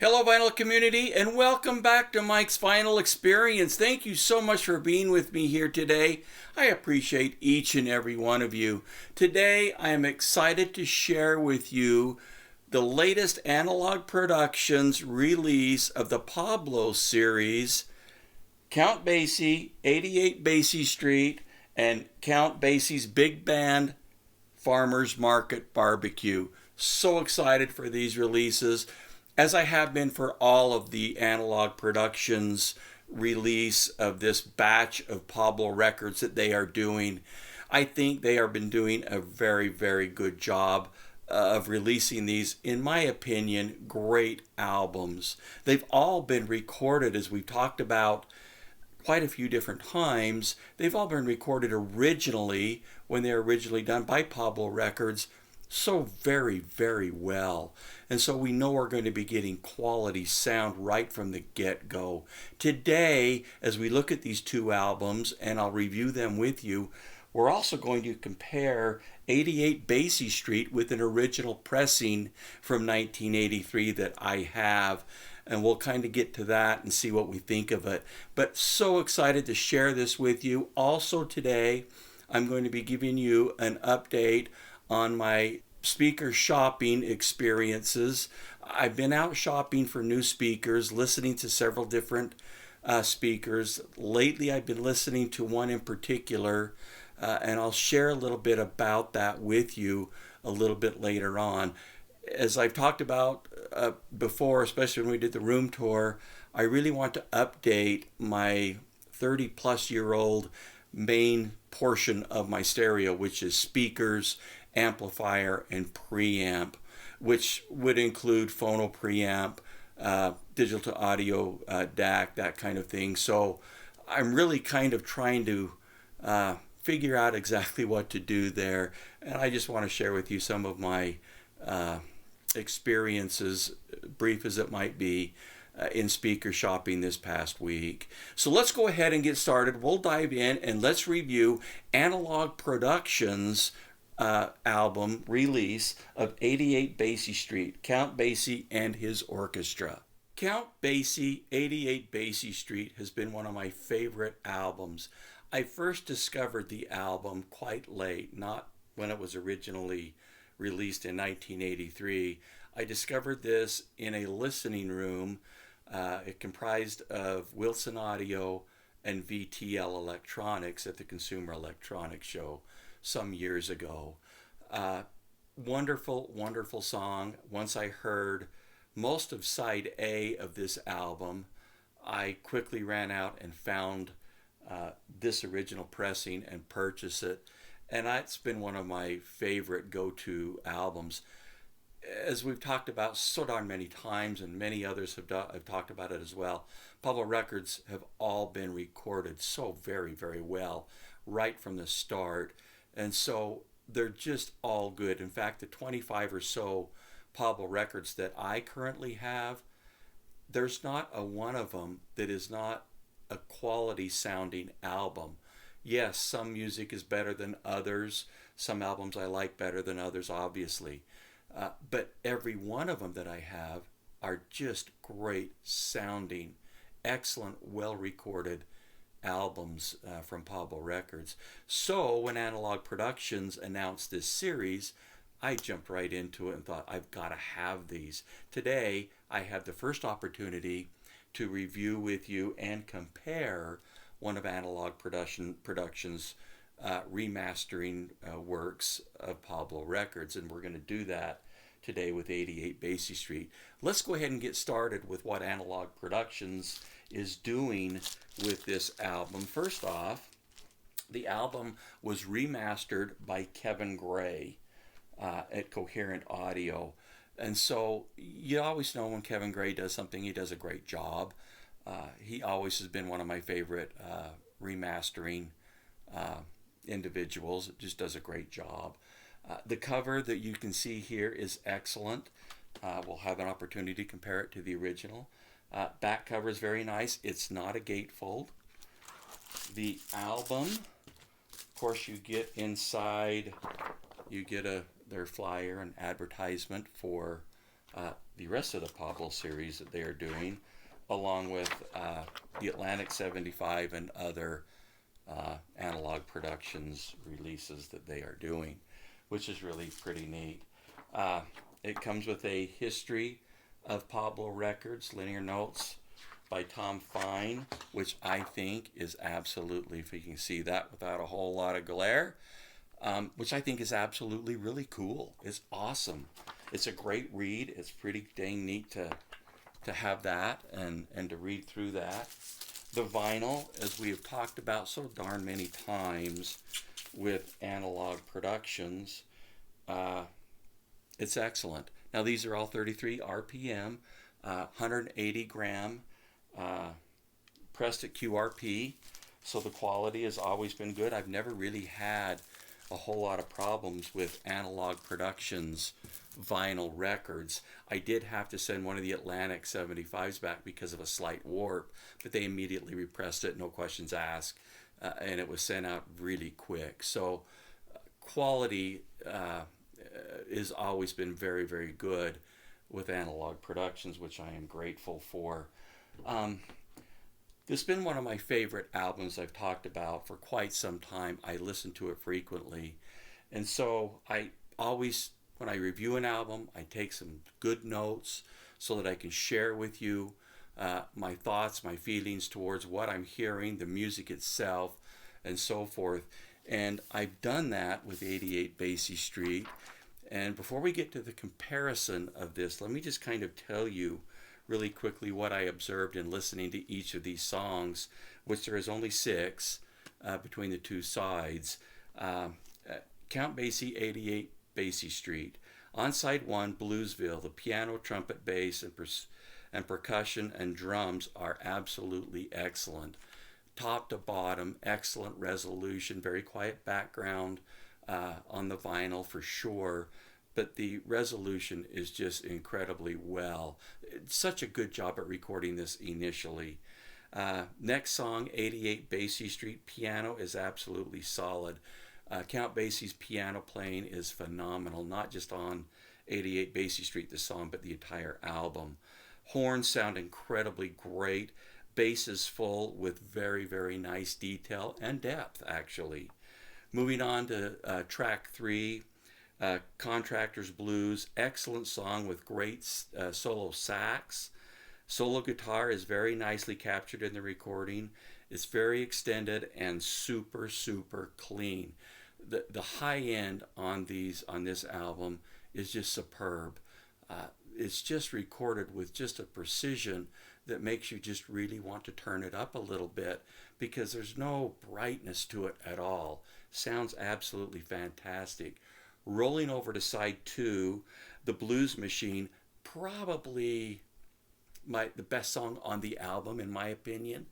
Hello, vinyl community, and welcome back to Mike's Vinyl Experience. Thank you so much for being with me here today. I appreciate each and every one of you. Today, I am excited to share with you the latest Analogue Productions release of the Pablo series, Count Basie, 88 Basie Street, and Count Basie's Big Band Farmers Market Barbecue. So excited for these releases, as I have been for all of the Analogue Productions release of this batch of Pablo records that they are doing. I think they have been doing a very, very good job of releasing these, in my opinion, great albums. They've all been recorded, as we've talked about quite a few different times. They've all been recorded originally, when they were originally done by Pablo Records, so very, very well. And so we know we're going to be getting quality sound right from the get-go. Today, as we look at these two albums, and I'll review them with you, we're also going to compare 88 Basie Street with an original pressing from 1983 that I have. And we'll kind of get to that and see what we think of it. But so excited to share this with you. Also today, I'm going to be giving you an update on my speaker shopping experiences. I've been out shopping for new speakers, listening to several different speakers. Lately, I've been listening to one in particular, and I'll share a little bit about that with you a little bit later on. As I've talked about before, especially when we did the room tour, I really want to update my 30-plus-year-old main portion of my stereo, which is speakers, amplifier, and preamp, which would include phono preamp, digital to audio DAC, that kind of thing. So I'm really kind of trying to figure out exactly what to do there, and I just want to share with you some of my experiences, brief as it might be, in speaker shopping this past week. So let's go ahead and get started. We'll dive in and let's review Analogue Productions album release of 88 Basie Street, Count Basie and His Orchestra. Count Basie, 88 Basie Street has been one of my favorite albums. I first discovered the album quite late, not when it was originally released in 1983. I discovered this in a listening room. It comprised of Wilson Audio and VTL Electronics at the Consumer Electronics Show some years ago. Wonderful, wonderful song. Once I heard most of side A of this album, I quickly ran out and found this original pressing and purchased it. And it's been one of my favorite go-to albums. As we've talked about so darn many times, and many others have talked about it as well, Pablo records have all been recorded so very, very well right from the start. And so they're just all good. In fact, the 25 or so Pablo records that I currently have, there's not a one of them that is not a quality sounding album. Yes, some music is better than others. Some albums I like better than others, obviously. But every one of them that I have are just great sounding, excellent, well-recorded albums from Pablo Records. So when Analogue Productions announced this series, I jumped right into it and thought, I've got to have these. Today, I have the first opportunity to review with you and compare one of Analogue Productions' remastering works of Pablo Records, and we're going to do that today with 88 Basie Street. Let's go ahead and get started with what Analogue Productions is doing with this album. First off, the album was remastered by Kevin Gray at Coherent Audio. And so you always know when Kevin Gray does something, he does a great job. He always has been one of my favorite remastering individuals. It just does a great job. The cover that you can see here is excellent. We'll have an opportunity to compare it to the original. Back cover is very nice. It's not a gatefold. The album, of course, you get inside, you get their flyer and advertisement for the rest of the Pablo series that they are doing, along with the Atlantic 75 and other Analogue Productions releases that they are doing, which is really pretty neat. It comes with a history of Pablo records, linear notes by Tom Fine, which I think is absolutely, if you can see that without a whole lot of glare, which I think is absolutely really cool. It's awesome. It's a great read. It's pretty dang neat to have that and to read through that. The vinyl, as we have talked about so darn many times with Analogue Productions, it's excellent. Now these are all 33 RPM, 180 gram, pressed at QRP, so the quality has always been good. I've never really had a whole lot of problems with Analogue Productions vinyl records. I did have to send one of the Atlantic 75s back because of a slight warp, but they immediately repressed it, no questions asked, and it was sent out really quick. So quality has always been very, very good with Analogue Productions, which I am grateful for. This has been one of my favorite albums I've talked about for quite some time. I listen to it frequently. And so I always, when I review an album, I take some good notes so that I can share with you my thoughts, my feelings towards what I'm hearing, the music itself, and so forth. And I've done that with 88 Basie Street. And before we get to the comparison of this, let me just kind of tell you really quickly what I observed in listening to each of these songs, which there is only 6 between the two sides. Count Basie, 88 Basie Street. On side 1, Bluesville, the piano, trumpet, bass, and percussion and drums are absolutely excellent. Top to bottom, excellent resolution, very quiet background on the vinyl for sure, but the resolution is just incredibly well. It's such a good job at recording this initially. Next song, 88 Basie Street, piano is absolutely solid. Count Basie's piano playing is phenomenal, not just on 88 Basie Street, the song, but the entire album. Horns sound incredibly great. Bass is full with very, very nice detail and depth, actually. Moving on to track 3, Contractor's Blues, excellent song with great solo sax. Solo guitar is very nicely captured in the recording. It's very extended and super, super clean. The high end on this album is just superb. It's just recorded with just a precision that makes you just really want to turn it up a little bit because there's no brightness to it at all. Sounds absolutely fantastic. Rolling over to side 2, The Blues Machine, probably the best song on the album in my opinion.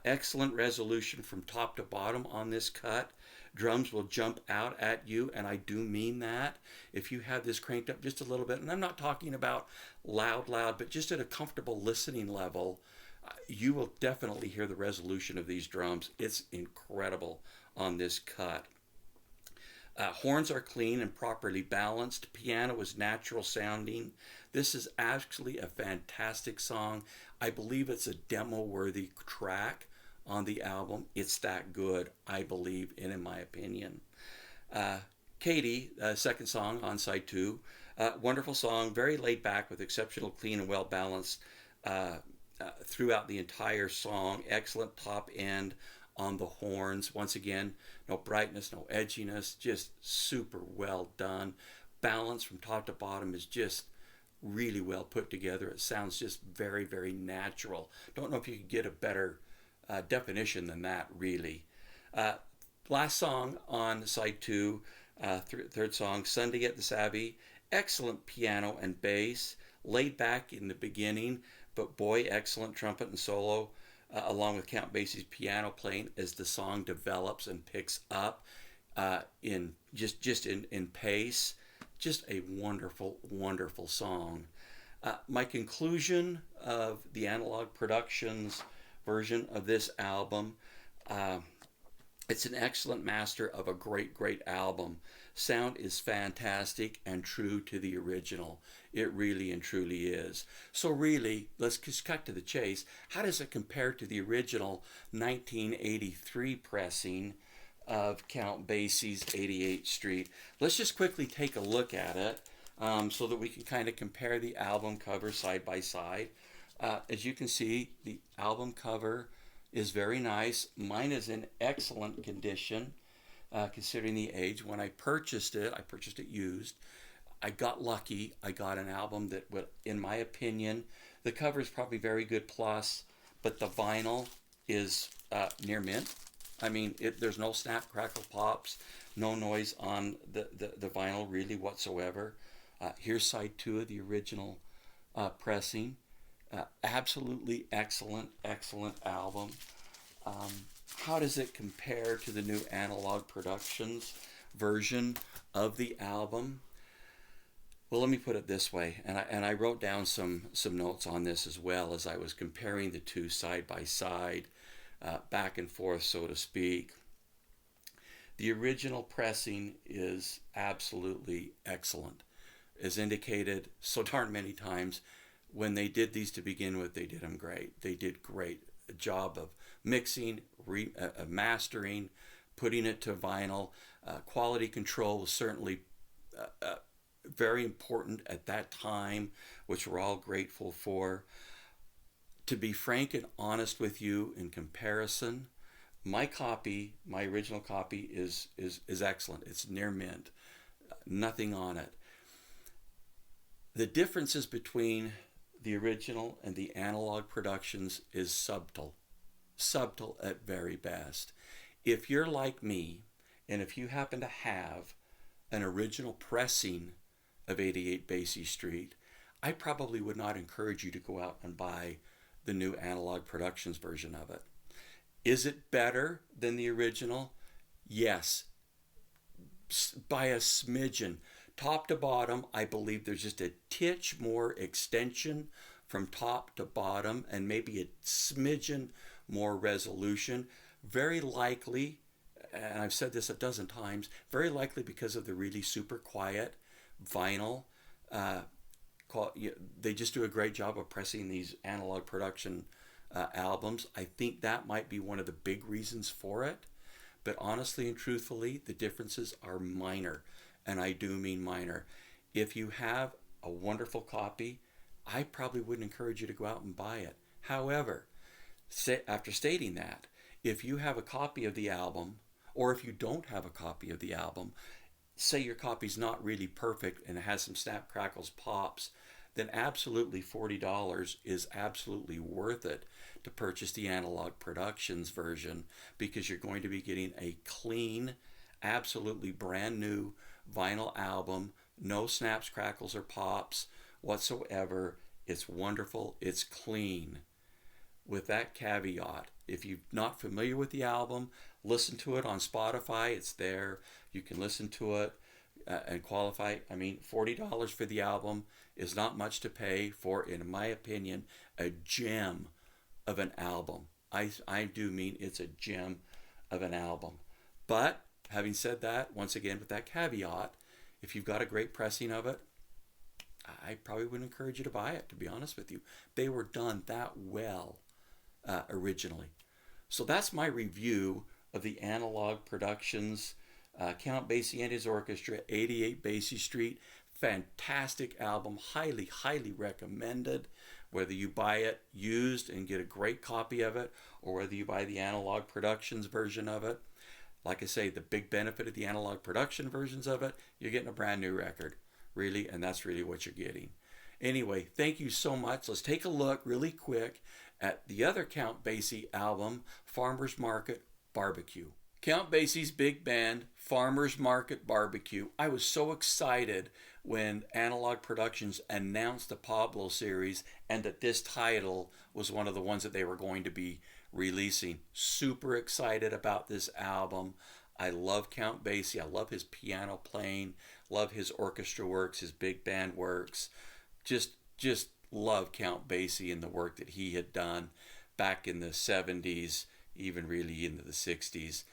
Excellent resolution from top to bottom on this cut. Drums will jump out at you, and I do mean that. If you have this cranked up just a little bit, and I'm not talking about loud, but just at a comfortable listening level, you will definitely hear the resolution of these drums. It's incredible on this cut. Horns are clean and properly balanced. Piano is natural sounding. This is actually a fantastic song. I believe it's a demo-worthy track on the album. It's that good, I believe, and in my opinion. Katie, second song on side 2. Wonderful song, very laid back with exceptional clean and well balanced throughout the entire song. Excellent top end on the horns. Once again, no brightness, no edginess, just super well done. Balance from top to bottom is just really well put together. It sounds just very, very natural. Don't know if you could get a better definition than that, really. Last song on side 2, third song, Sunday at the Savvy. Excellent piano and bass, laid back in the beginning, but boy, excellent trumpet and solo, along with Count Basie's piano playing as the song develops and picks up in pace. Just a wonderful, wonderful song. My conclusion of the Analogue Productions version of this album, it's an excellent master of a great, great album. Sound is fantastic and true to the original. It really and truly is. So really, let's just cut to the chase. How does it compare to the original 1983 pressing of Count Basie's 88th Street? Let's just quickly take a look at it so that we can kind of compare the album cover side by side. As you can see, the album cover is very nice. Mine is in excellent condition, considering the age. When I purchased it used. I got lucky. I got an album that, in my opinion, the cover is probably very good plus, but the vinyl is near mint. I mean, there's no snap, crackle, pops, no noise on the vinyl really whatsoever. Here's side 2 of the original pressing. Absolutely excellent album. How does it compare to the new Analogue Productions version of the album? Well, let me put it this way, and I wrote down some notes on this as well as I was comparing the two side by side, back and forth, so to speak. The original pressing is absolutely excellent. As indicated so darn many times, when they did these to begin with, they did them great. They did great a job of mixing, mastering, putting it to vinyl. Quality control was certainly very important at that time, which we're all grateful for. To be frank and honest with you, in comparison, my original copy is excellent. It's near mint, nothing on it. The differences between the original and the Analogue Productions is subtle at very best. If you're like me, and if you happen to have an original pressing of 88 Basie Street, I probably would not encourage you to go out and buy the new Analogue Productions version of it. Is it better than the original? Yes, by a smidgen. Top to bottom, I believe there's just a titch more extension from top to bottom and maybe a smidgen more resolution. Very likely, and I've said this a dozen times, very likely because of the really super quiet vinyl. They just do a great job of pressing these Analogue Production albums. I think that might be one of the big reasons for it. But honestly and truthfully, the differences are minor. And I do mean minor. If you have a wonderful copy, I probably wouldn't encourage you to go out and buy it. However, after stating that, if you have a copy of the album, or if you don't have a copy of the album, say your copy's not really perfect and it has some snap, crackles, pops, then absolutely $40 is absolutely worth it to purchase the Analogue Productions version, because you're going to be getting a clean, absolutely brand new vinyl album, no snaps, crackles, or pops whatsoever. It's wonderful, it's clean. With that caveat, if you're not familiar with the album, listen to it on Spotify. It's there. You can listen to it and qualify. I mean, $40 for the album is not much to pay for, in my opinion, a gem of an album. I do mean it's a gem of an album. But having said that, once again, with that caveat, if you've got a great pressing of it, I probably wouldn't encourage you to buy it, to be honest with you. They were done that well originally. So that's my review of the Analogue Productions, Count Basie and His Orchestra, 88 Basie Street. Fantastic album, highly, highly recommended. Whether you buy it used and get a great copy of it, or whether you buy the Analogue Productions version of it. Like I say, the big benefit of the Analogue Production versions of it, you're getting a brand new record, really, and that's really what you're getting. Anyway, thank you so much. Let's take a look really quick at the other Count Basie album, Farmers Market Barbecue. Count Basie's big band, Farmers Market Barbecue. I was so excited when Analogue Productions announced the Pablo series and that this title was one of the ones that they were going to be releasing. Super excited about this album. I love Count Basie. I love his piano playing, love his orchestra works, his big band works. Just love Count Basie and the work that he had done back in the 70s, even really into the 60s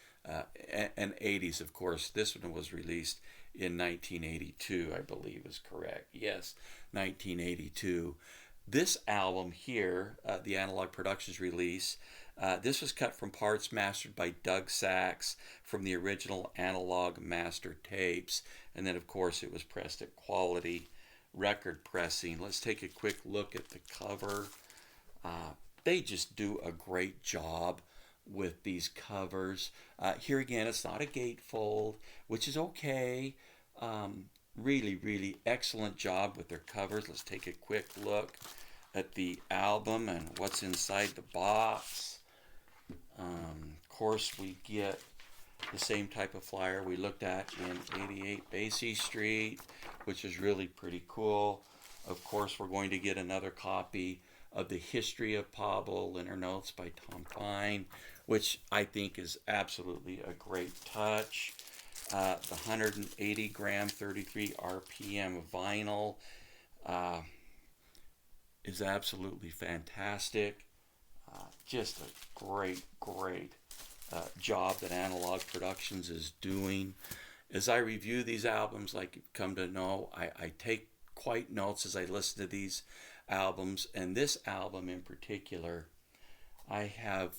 and 80s, of course. This one was released in 1982, I believe is correct. Yes, 1982. This album here, the Analogue Productions release, this was cut from parts mastered by Doug Sachs from the original analog master tapes. And then, of course, it was pressed at quality record pressing. Let's take a quick look at the cover. They just do a great job with these covers. Here again, it's not a gatefold, which is okay. Really, really excellent job with their covers. Let's take a quick look at the album and what's inside the box. Of course, we get the same type of flyer we looked at in 88 Basie Street, which is really pretty cool. Of course, we're going to get another copy of The History of Pablo, liner notes by Tom Fine, which I think is absolutely a great touch. The 180 gram, 33 RPM vinyl is absolutely fantastic. Just a great job that Analogue Productions is doing. As I review these albums, like you've come to know, I take quite notes as I listen to these albums, and this album in particular, I have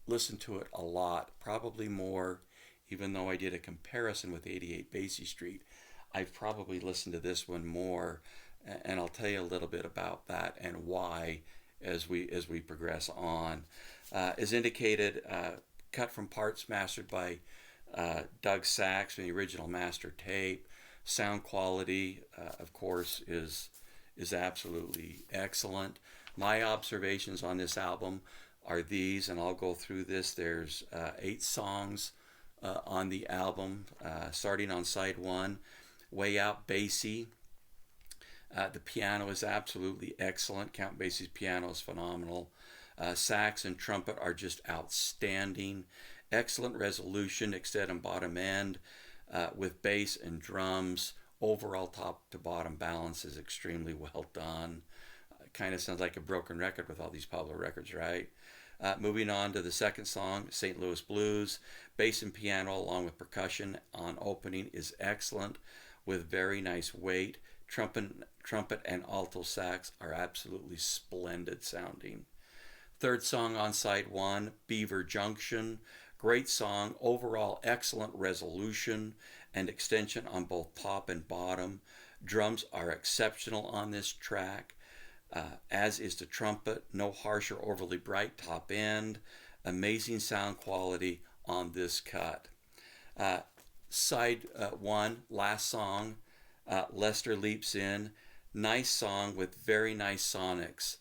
listened to it a lot, probably more, even though I did a comparison with 88 Basie Street. I've probably listened to this one more, and I'll tell you a little bit about that and why as we progress on. As indicated, cut from parts mastered by Doug Sachs from the original master tape. Sound quality, of course, is absolutely excellent. My observations on this album are these, and I'll go through this. There's 8 songs on the album, starting on side 1, Way Out Basie. The piano is absolutely excellent. Count Basie's piano is phenomenal. Sax and trumpet are just outstanding. Excellent resolution, extend and bottom end, with bass and drums. Overall top to bottom balance is extremely well done. Kind of sounds like a broken record with all these Pablo records, right? Moving on to the second song, St. Louis Blues. Bass and piano along with percussion on opening is excellent with very nice weight. Trumpet and alto sax are absolutely splendid sounding. Third song on side 1, Beaver Junction. Great song, overall excellent resolution and extension on both top and bottom. Drums are exceptional on this track, as is the trumpet. No harsh or overly bright top end. Amazing sound quality on this cut. Side 1, last song, Lester Leaps In. Nice song with very nice sonics,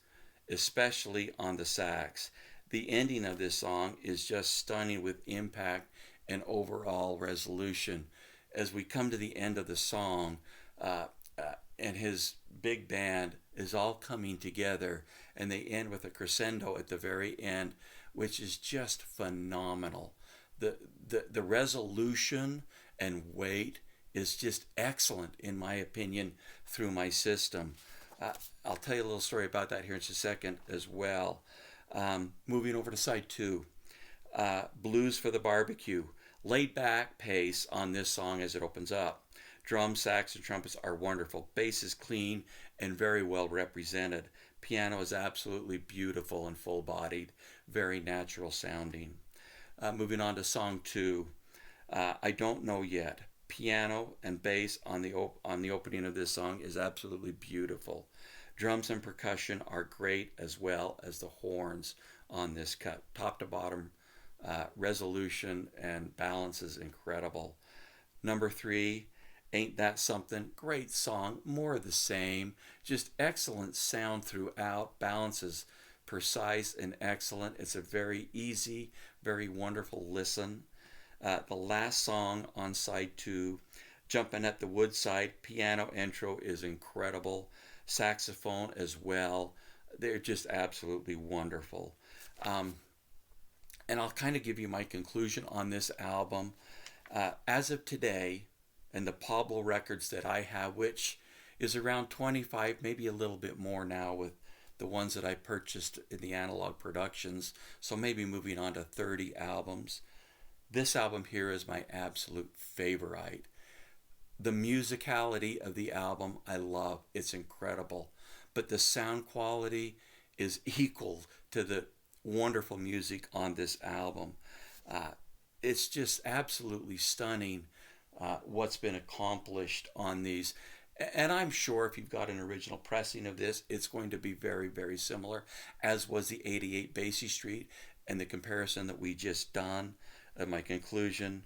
especially on the sax. The ending of this song is just stunning with impact and overall resolution. As we come to the end of the song, and his big band is all coming together, and they end with a crescendo at the very end, which is just phenomenal. The resolution and weight is just excellent, in my opinion, through my system. I'll tell you a little story about that here in just a second as well. Moving over to side 2, Blues for the Barbecue. Laid back pace on this song as it opens up. Drums, sax, and trumpets are wonderful. Bass is clean and very well represented. Piano is absolutely beautiful and full-bodied, very natural sounding. Moving on to song 2, I Don't Know Yet. Piano and bass on the opening of this song is absolutely beautiful. Drums and percussion are great, as well as the horns on this cut. Top to bottom, resolution and balance is incredible. Number 3, Ain't That Something? Great song, more of the same. Just excellent sound throughout. Balance is precise and excellent. It's a very easy, very wonderful listen. The last song on side 2, Jumpin' at the Woodside. Piano intro is incredible. Saxophone as well. They're just absolutely wonderful. And I'll kind of give you my conclusion on this album. As of today, and the Pablo records that I have, which is around 25, maybe a little bit more now with the ones that I purchased in the Analogue Productions, so maybe moving on to 30 albums. This album here is my absolute favorite. The musicality of the album, I love. It's incredible. But the sound quality is equal to the wonderful music on this album. Uh, it's just absolutely stunning what's been accomplished on these. And I'm sure if you've got an original pressing of this, it's going to be very, very similar, as was the 88 Basie Street. And the comparison that we just done, my conclusion,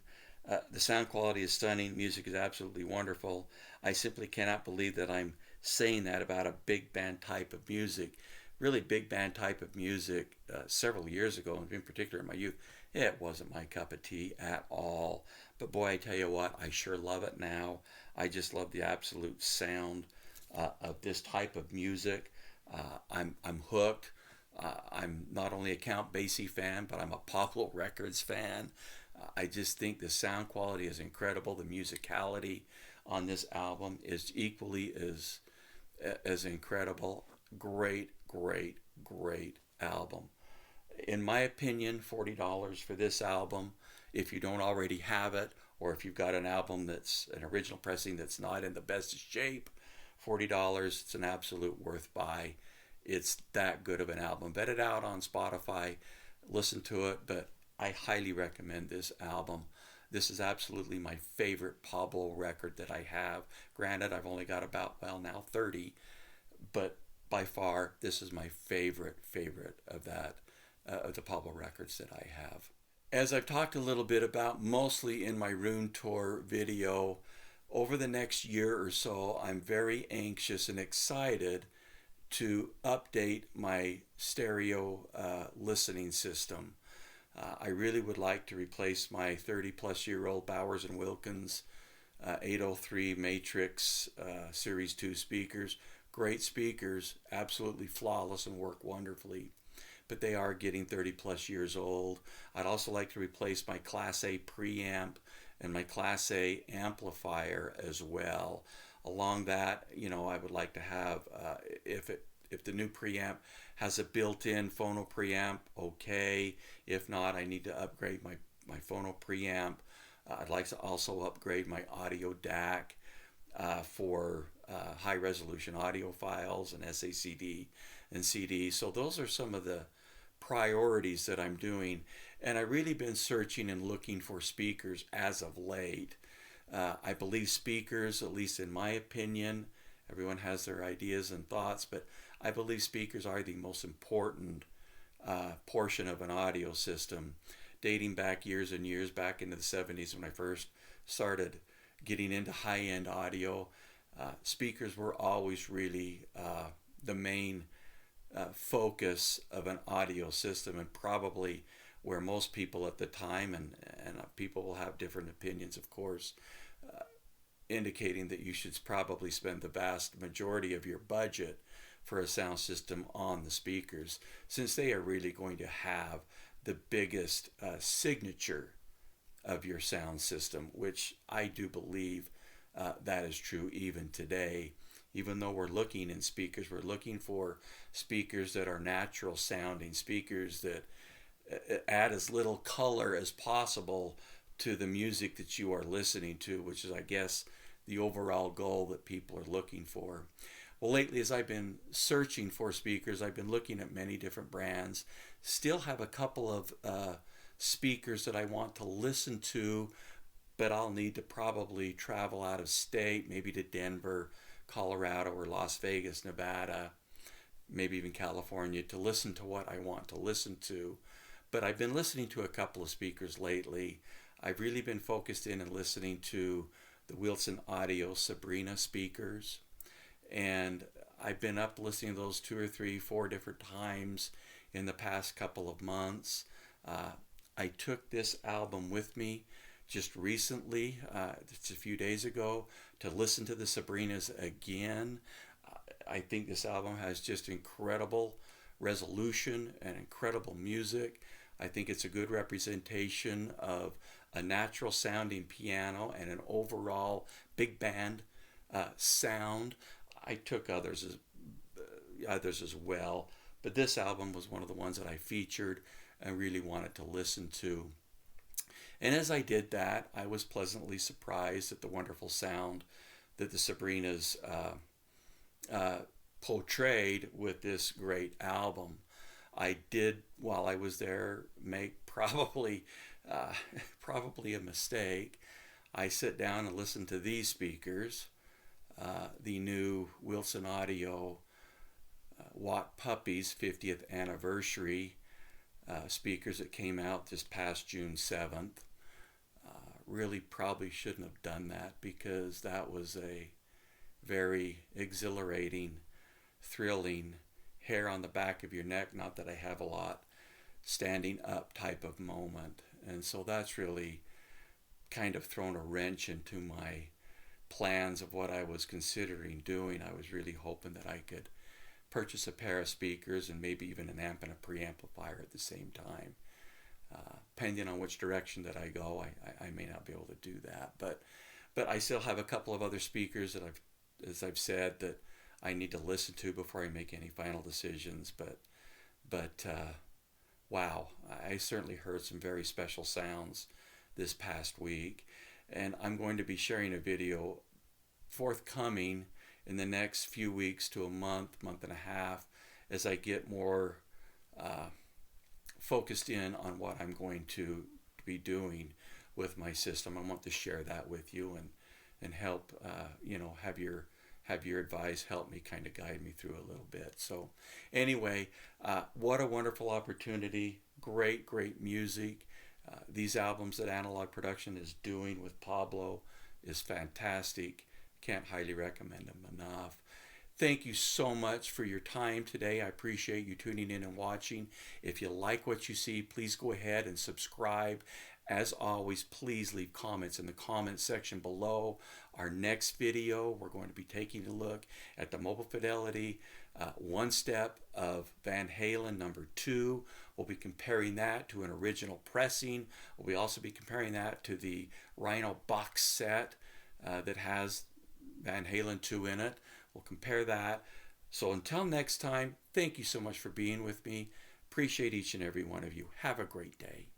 the sound quality is stunning, music is absolutely wonderful. I simply cannot believe that I'm saying that about a big band type of music. Really big band type of music several years ago, and in particular in my youth, it wasn't my cup of tea at all. But boy, I tell you what, I sure love it now. I just love the absolute sound of this type of music. I'm hooked. I'm not only a Count Basie fan, but I'm a Pablo Records fan. I just think the sound quality is incredible. The musicality on this album is equally as incredible. Great, great, great album. In my opinion, $40 for this album, if you don't already have it, or if you've got an album that's an original pressing that's not in the best shape, $40, it's an absolute worth buy. It's that good of an album. Vet it out on Spotify, listen to it, but I highly recommend this album. This is absolutely my favorite Pablo record that I have. Granted, I've only got about, well, now 30, but by far, this is my favorite of the Pablo records that I have. As I've talked a little bit about, mostly in my room tour video, over the next year or so, I'm very anxious and excited to update my stereo listening system. I really would like to replace my 30-plus-year-old Bowers & Wilkins 803 Matrix Series 2 speakers. Great speakers, absolutely flawless and work wonderfully, but they are getting 30-plus years old. I'd also like to replace my Class A preamp and my Class A amplifier as well. Along that, I would like to have, if the new preamp has a built-in phono preamp, okay. If not, I need to upgrade my phono preamp. I'd like to also upgrade my audio DAC for high-resolution audio files and SACD and CD. So those are some of the priorities that I'm doing. And I've really been searching and looking for speakers as of late. I believe speakers, at least in my opinion, everyone has their ideas and thoughts, but I believe speakers are the most important portion of an audio system. Dating back years and years, back into the 70s when I first started getting into high-end audio, speakers were always really the main focus of an audio system, and probably where most people at the time, and people will have different opinions, of course, indicating that you should probably spend the vast majority of your budget for a sound system on the speakers, since they are really going to have the biggest signature of your sound system, which I do believe that is true even today. Even though we're looking in speakers, we're looking for speakers that are natural sounding, speakers that add as little color as possible to the music that you are listening to, which is, I guess, the overall goal that people are looking for. Well, lately, as I've been searching for speakers, I've been looking at many different brands. Still have a couple of speakers that I want to listen to, but I'll need to probably travel out of state, maybe to Denver, Colorado, or Las Vegas, Nevada, maybe even California, to listen to what I want to listen to. But I've been listening to a couple of speakers lately. I've really been focused in and listening to the Wilson Audio Sabrina speakers. And I've been up listening to those 2 or 3, 4 different times in the past couple of months. I took this album with me just recently, just a few days ago, to listen to the Sabrinas again. I think this album has just incredible resolution and incredible music. I think it's a good representation of a natural sounding piano and an overall big band sound. I took others as well, but this album was one of the ones that I featured and really wanted to listen to. And as I did that, I was pleasantly surprised at the wonderful sound that the Sabrinas portrayed with this great album. I did, while I was there, make probably probably a mistake. I sit down and listen to these speakers, the new Wilson Audio Watt Puppies 50th anniversary speakers that came out this past June 7th. Really probably shouldn't have done that, because that was a very exhilarating, thrilling, hair on the back of your neck, not that I have a lot, standing up type of moment. And so that's really kind of thrown a wrench into my plans of what I was considering doing. I was really hoping that I could purchase a pair of speakers and maybe even an amp and a preamplifier at the same time. Depending on which direction that I go, I may not be able to do that. But I still have a couple of other speakers that as I've said, that I need to listen to before I make any final decisions. But wow, I certainly heard some very special sounds this past week, and I'm going to be sharing a video forthcoming in the next few weeks to a month and a half, as I get more focused in on what I'm going to be doing with my system. I want to share that with you and help have your advice help me kind of guide me through a little bit. So anyway, what a wonderful opportunity. Great music. These albums that Analogue Production is doing with Pablo is fantastic. Can't highly recommend them enough. Thank you so much for your time today. I appreciate you tuning in and watching. If you like what you see, please go ahead and subscribe. As always, please leave comments in the comment section below. Our next video, we're going to be taking a look at the Mobile Fidelity one step of Van Halen #2. We'll be comparing that to an original pressing. We'll also be comparing that to the Rhino box set that has Van Halen 2 in it. We'll compare that. So until next time, thank you so much for being with me. Appreciate each and every one of you. Have a great day.